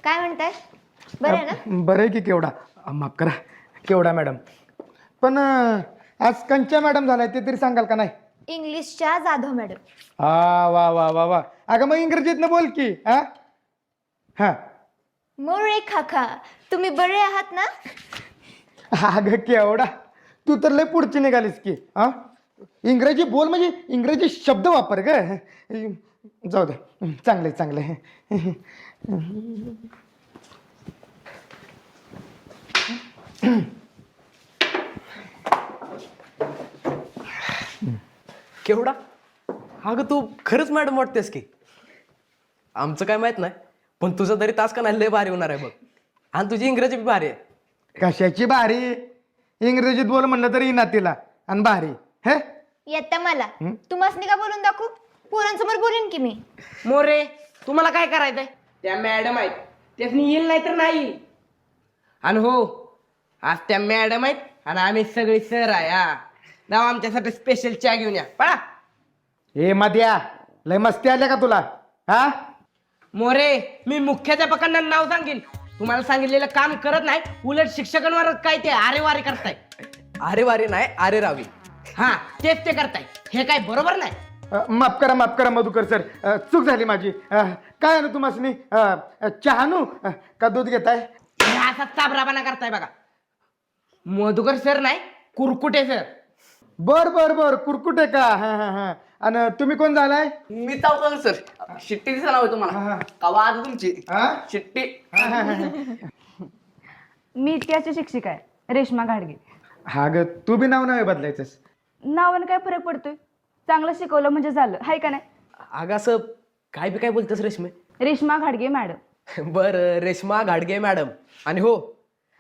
काय म्हणताय? बरं आहे ना? बरं आहे की केवढा माफ करा केवढा मॅडम. पण आज कंच्या मॅडम झालाय ते तरी सांगाल का नाही? इंग्लिशच्या जाधव मॅडम. हा वा वा वा वा. अगं मग इंग्रजीतनं बोल की. हा मोरे खाखा, तुम्ही बरे आहात ना? अगं केवढा तू तर लय पुढची निघालीस की. इंग्रजी बोल म्हणजे इंग्रजी शब्द वापर ग. जाऊ दे चांगले चांगले. केवढा अगं तू खरंच मॅडम वाटतेस की. आमचं काय माहित नाही पण तुझं तरी तास का नाही लय भारी होणार आहे बघ. आणि तुझी इंग्रजी बी भारी आहे. कशाची भारी? इंग्रजीत बोल म्हणलं तरी ना तिला आणि भारी हे. येत्या मला तुम्हाला का बोलून दाखवू? पोरांसमोर बोलेन की मी. मोरे तुम्हाला काय करायचंय? त्या मॅडम आहेत त्यासनी येईल नाही तर नाही. आणि हो आज त्या मॅडम आहेत आणि आम्ही सगळे सर आहे. हा जाऊ आमच्यासाठी स्पेशल चहा घेऊन या पळा. हे मध्या लय मस्ती आल्या का तुला? हा मोरे मी मुख्याध्यापकांना नाव सांगेन. तुम्हाला सांगितलेलं काम करत नाही उलट शिक्षकांवर काय ते आरेवारे करताय. अरे वारे नाही अरे रावी. हा तेच ते करताय. हे काय बरोबर नाही. माफ करा मधुकर सर. चूक झाली माझी. काय आणू तुम्हासनी? चहा आणू का दूध घेताय? हे असा चाबराबाना करताय बघा. मधुकर सर नाही कुरकुटे सर. बर बर बर कुरकुटे का? हा. आणि तुम्ही कोण झालाय? मी चावतो सर. शिट्टी दिसा नाव तुम्हाला कवा आज तुमची हा? शिट्टी. मी इतिहासची शिक्षिका आहे रेश्मा घाडगे. हा ग तू बी नाव नाही बदलायचंस. नावानं काय फरक पडतोय? चांगलं शिकवलं म्हणजे झालं, हाय का नाही? अगं असं काय बी काय बोलतेस रेश्मे? रेश्मा घाडगे मॅडम. बर रेश्मा घाडगे मॅडम. आणि हो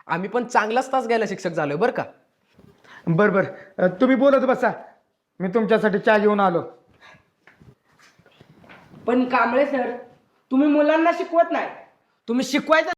आम्ही पण चांगलाच तास घ्यायला शिक्षक झालोय बरं का. बर बर तुम्ही बोलत बसा. मी तुमच्यासाठी चहा घेऊन आलो. पण कांबळे सर तुम्ही मुलांना शिकवत नाही. तुम्ही शिकवायचं